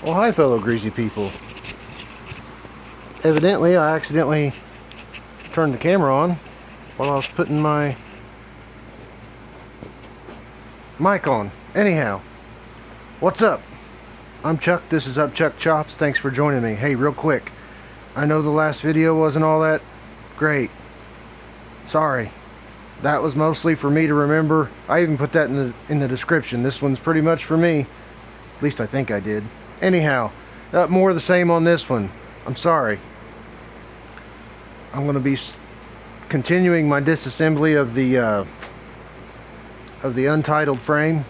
Well, hi fellow greasy people. Evidently I accidentally turned the camera on while I was putting my mic on. Anyhow, what's up? I'm Chuck, this is Up Chuck Chops. Thanks for joining me. Hey, real quick, I know the last video wasn't all that great. Sorry. That was mostly for me to remember. I even put that in the description. This one's pretty much for me. At least I think I did. Anyhow, more of the same on this one. I'm sorry. I'm going to be continuing my disassembly of the untitled frame,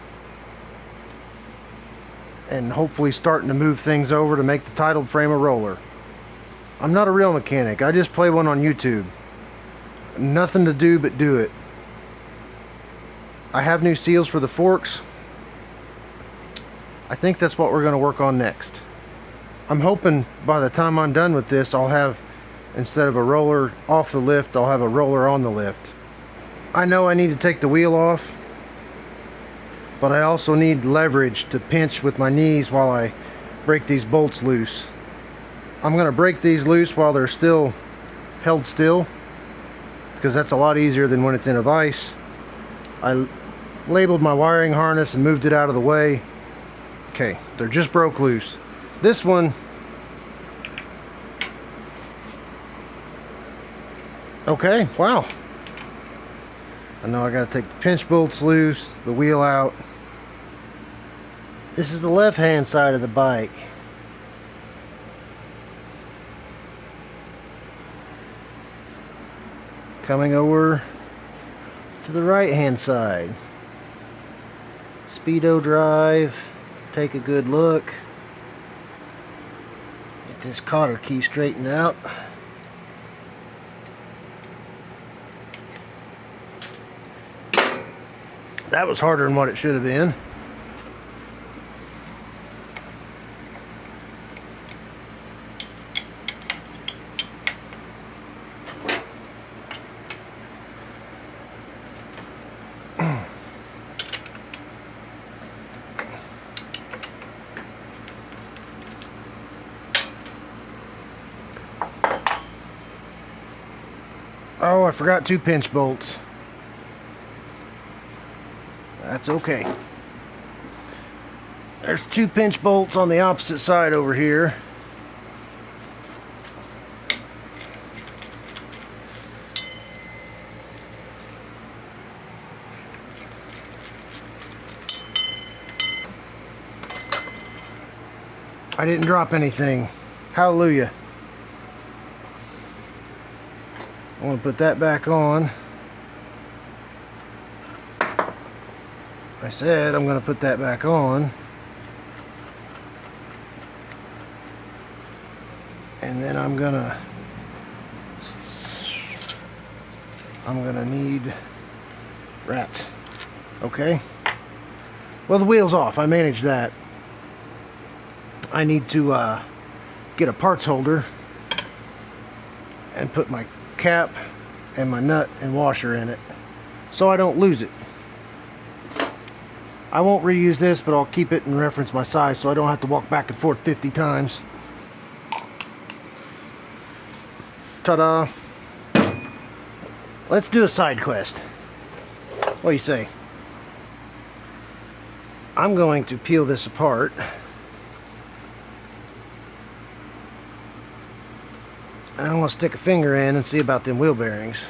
and hopefully starting to move things over to make the titled frame a roller. I'm not a real mechanic. I just play one on YouTube. Nothing to do but do it. I have new seals for the forks. I think that's what we're going to work on next. I'm hoping by the time I'm done with this, I'll have, instead of a roller off the lift, I'll have a roller on the lift. I know I need to take the wheel off, but I also need leverage to pinch with my knees while I break these bolts loose. I'm going to break these loose while they're still held still, because that's a lot easier than when it's in a vise. I labeled my wiring harness and moved it out of the way. Okay, they're just broke loose. This one, okay, wow. I know I gotta take the pinch bolts loose, the wheel out. This is the left hand side of the bike. Coming over to the right hand side. Speedo drive. Take a good look. Get this cotter key straightened out. That was harder than what it should have been. Oh, I forgot 2 pinch bolts. That's okay. There's 2 pinch bolts on the opposite side over here. I didn't drop anything. Hallelujah. I want to put that back on. I said I'm going to put that back on. And then I'm going to need rats. Okay? Well, the wheel's off. I managed that. I need to get a parts holder and put my cap and my nut and washer in it so I don't lose it. I won't reuse this, but I'll keep it and reference my size so I don't have to walk back and forth 50 times. Ta-da! Let's do a side quest. What do you say? I'm going to peel this apart. And I want to stick a finger in and see about them wheel bearings.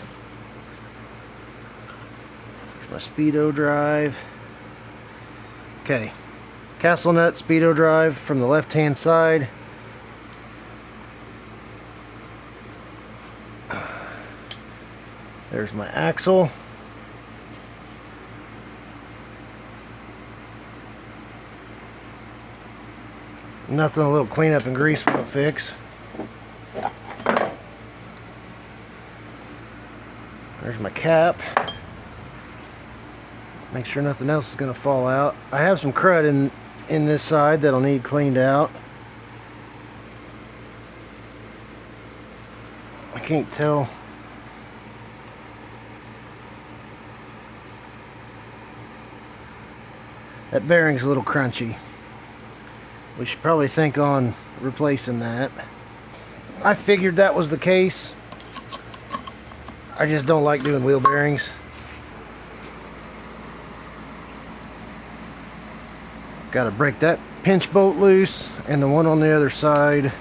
There's my speedo drive. Okay, castle nut, speedo drive from the left hand side. There's my axle. Nothing a little cleanup and grease won't fix. There's my cap. Make sure nothing else is going to fall out. I have some crud in this side that'll need cleaned out. I can't tell. That bearing's a little crunchy. We should probably think on replacing that. I figured that was the case. I just don't like doing wheel bearings. Got to break that pinch bolt loose and the one on the other side.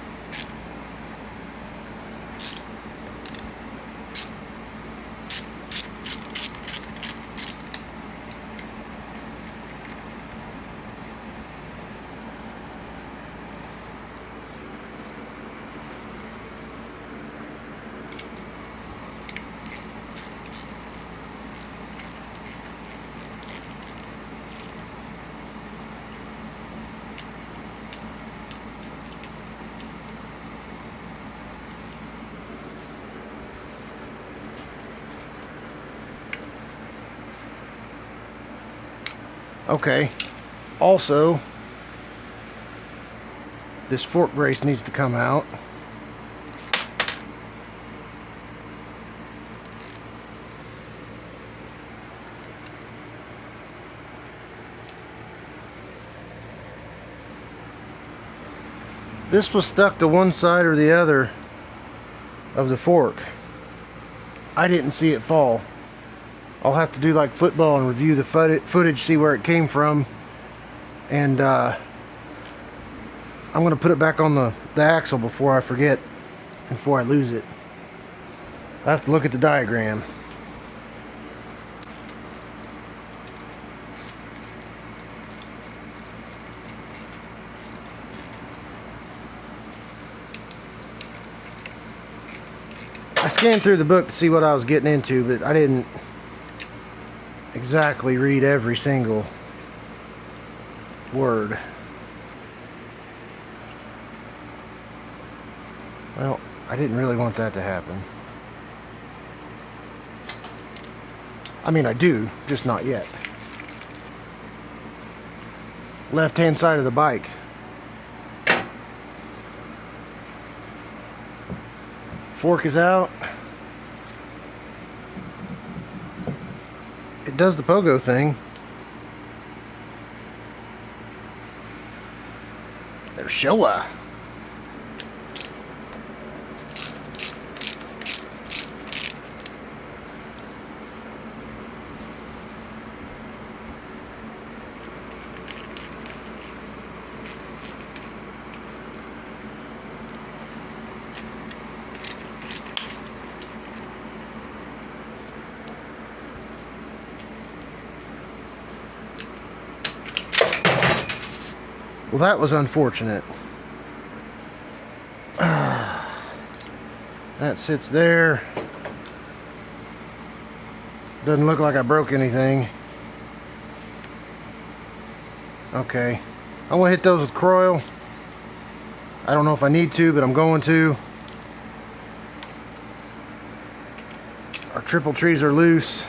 Okay, also, this fork brace needs to come out. This was stuck to one side or the other of the fork. I didn't see it fall. I'll have to do like football and review the footage, see where it came from, and I'm going to put it back on the axle before I forget, before I lose it. I have to look at the diagram. I scanned through the book to see what I was getting into, but I didn't exactly read every single word. Well, I didn't really want that to happen. I mean, I do, just not yet. Left-hand side of the bike. Fork is out. It does the pogo thing. There's Showa. Well, that was unfortunate. That sits there. Doesn't look like I broke anything. Okay. I'm going to hit those with Croil. I don't know if I need to, but I'm going to. Our triple trees are loose.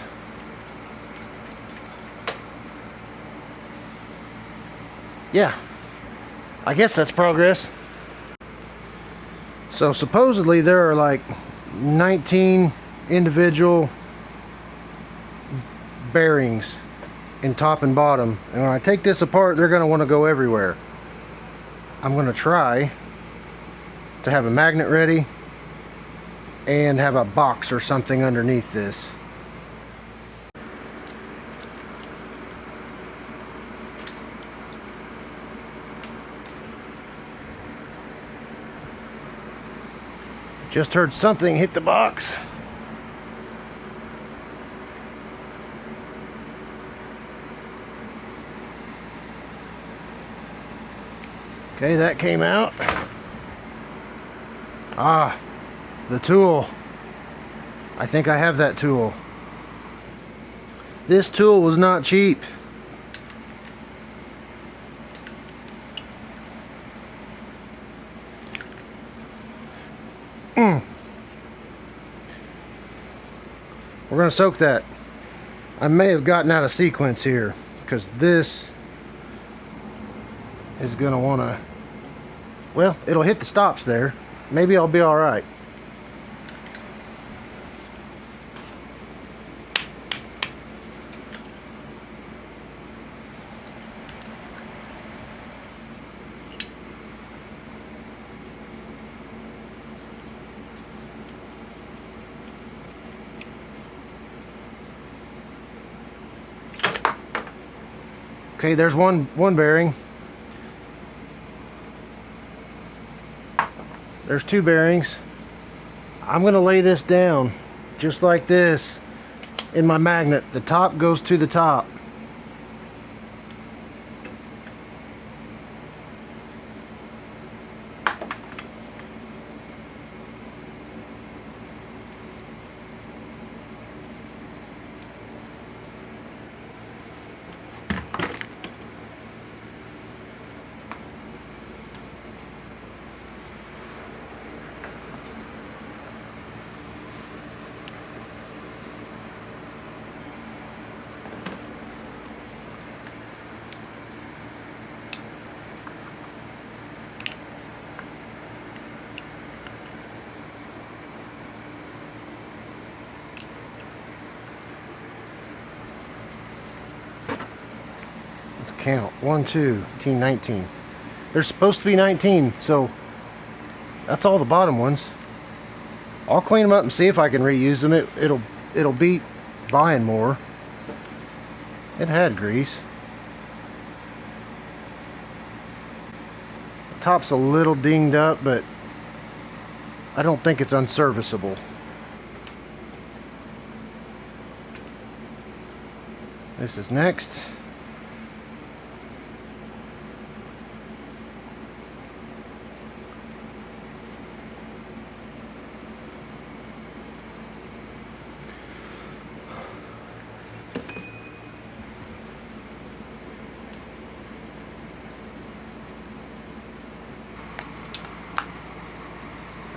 Yeah. I guess that's progress. So supposedly there are like 19 individual bearings in top and bottom, and when I take this apart they're going to want to go everywhere. I'm going to try to have a magnet ready and have a box or something underneath this. Just heard something hit the box. Okay, that came out. Ah, the tool. I think I have that tool. This tool was not cheap. We're going to soak that. I may have gotten out of sequence here because this is going to want to, well, it'll hit the stops there. Maybe I'll be all right. Okay, there's one bearing. There's two bearings. I'm gonna lay this down just like this in my magnet. The top goes to the top. Count 1, 2, 18, 19. There's supposed to be 19, so that's all the bottom ones. I'll clean them up and see if I can reuse them. It'll beat buying more. It had grease. The top's a little dinged up, but I don't think it's unserviceable. This is next.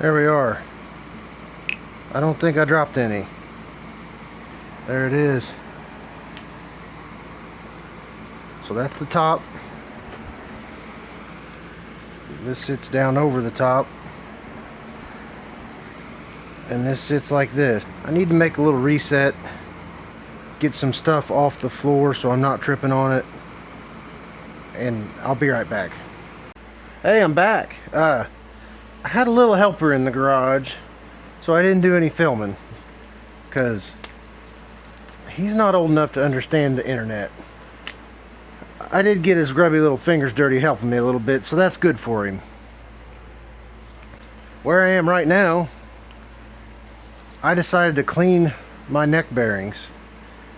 There we are. I don't think I dropped any. There it is. So that's the top. This sits down over the top. And this sits like this. I need to make a little reset. Get some stuff off the floor so I'm not tripping on it. And I'll be right back. Hey, I'm back. I had a little helper in the garage, so I didn't do any filming because he's not old enough to understand the internet. I did get his grubby little fingers dirty helping me a little bit, so that's good for him. Where I am right now, I decided to clean my neck bearings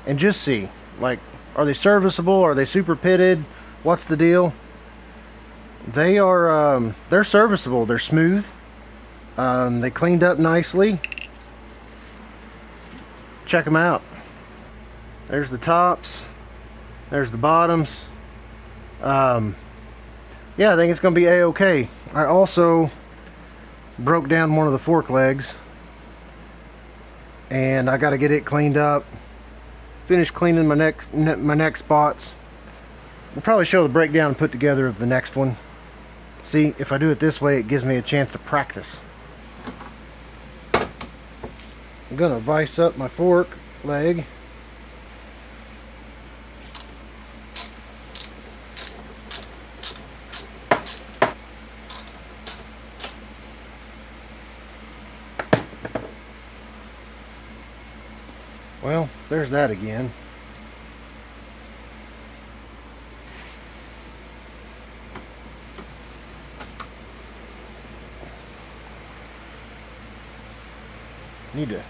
and just see, like, are they serviceable? Are they super pitted? What's the deal? They are, they're serviceable. They're smooth. They cleaned up nicely. Check them out. There's the tops. There's the bottoms. Yeah, I think it's going to be a-okay. I also broke down one of the fork legs. And I got to get it cleaned up. Finish cleaning my neck spots. We'll probably show the breakdown and put together of the next one. See, if I do it this way, it gives me a chance to practice. I'm gonna vise up my fork leg. Well, there's that again. Need to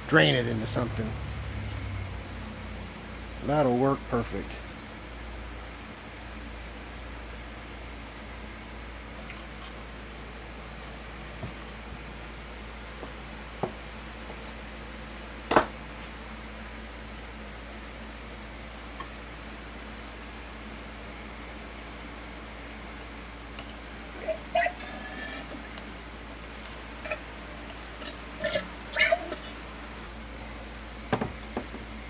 drain it into something. That'll work perfect.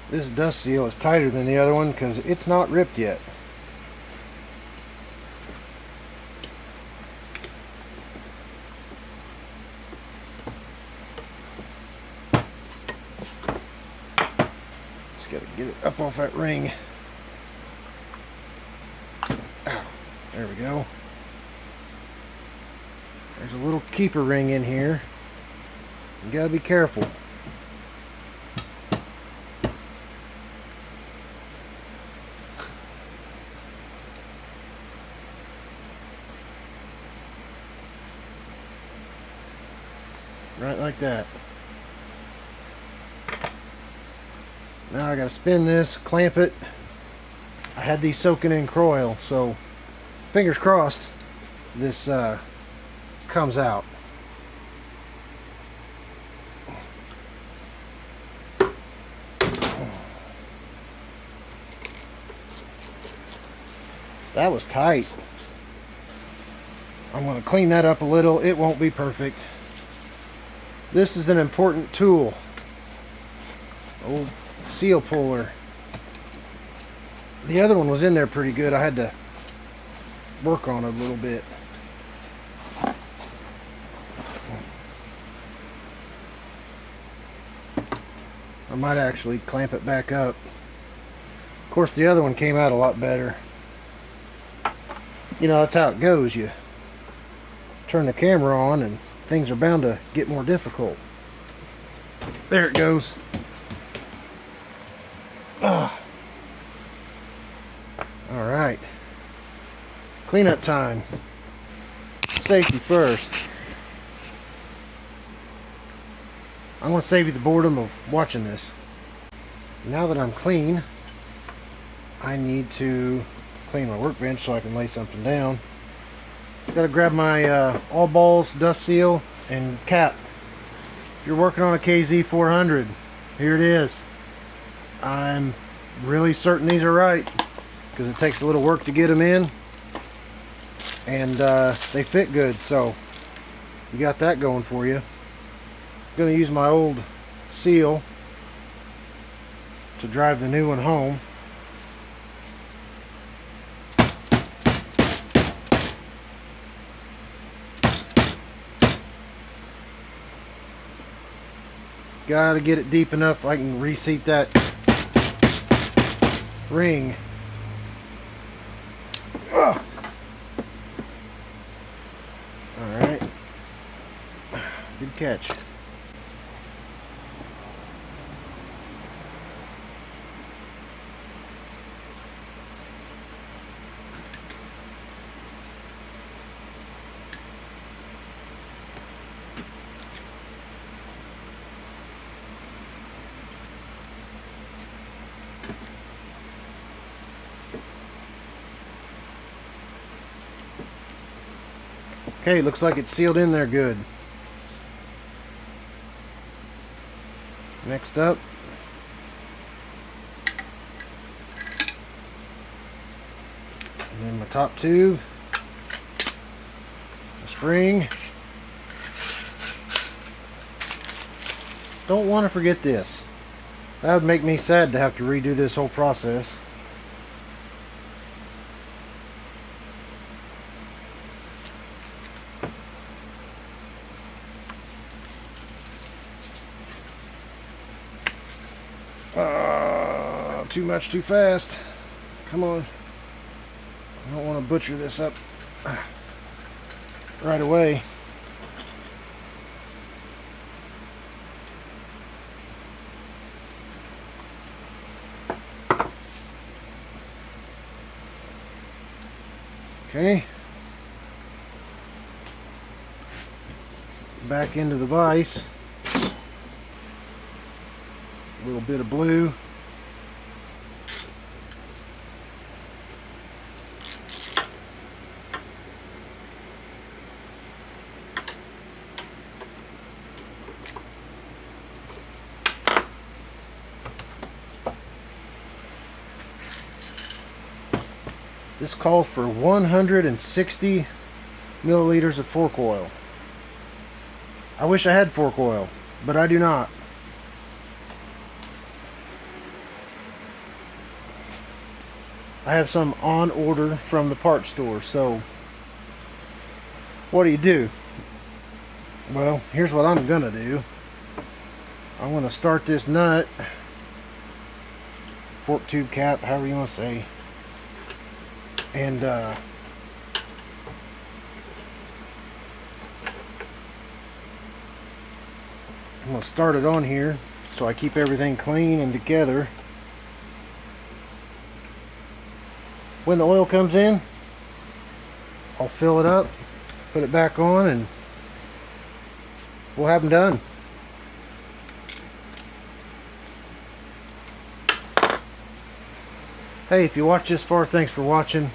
This dust seal is tighter than the other one because it's not ripped yet. Just got to get it up off that ring. Ow. There we go. There's a little keeper ring in here. You got to be careful. Right like that. Now I gotta spin this, clamp it. I had these soaking in Croil, so fingers crossed this comes out. That was tight. I'm going to clean that up a little. It won't be perfect. This is an important tool. Old seal puller. The other one was in there pretty good. I had to work on it a little bit. I might actually clamp it back up. Of course, the other one came out a lot better. You know, that's how it goes. You turn the camera on and things are bound to get more difficult. There it goes. Alright. Cleanup time. Safety first. I'm going to save you the boredom of watching this. Now that I'm clean, I need to clean my workbench so I can lay something down. Gotta grab my all balls, dust seal, and cap. If you're working on a KZ400, here it is. I'm really certain these are right because it takes a little work to get them in, and they fit good, so you got that going for you. I'm gonna use my old seal to drive the new one home. Gotta get it deep enough I can reseat that ring. Ugh. Alright. Good catch. Okay, looks like it's sealed in there good. Next up, and then my top tube, the spring. Don't want to forget this. That would make me sad to have to redo this whole process. Too much too fast. Come on. I don't want to butcher this up right away. Okay. Back into the vise. A little bit of blue. This calls for 160 milliliters of fork oil. I wish I had fork oil, but I do not. I have some on order from the parts store, so what do? Well, here's what I'm gonna do. I'm gonna start this nut, fork tube cap, however you want to say, and I'm going to start it on here so I keep everything clean and together. When the oil comes in, I'll fill it up, put it back on, and we'll have them done. Hey, if you watch this far, thanks for watching.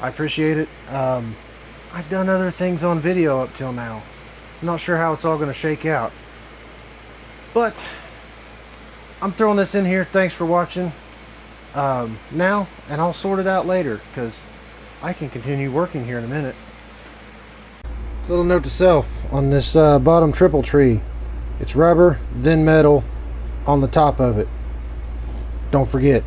I appreciate it. I've done other things on video up till now. I'm not sure how it's all going to shake out. But I'm throwing this in here. Thanks for watching now, and I'll sort it out later because I can continue working here in a minute. Little note to self on this bottom triple tree. It's rubber, then metal on the top of it. Don't forget.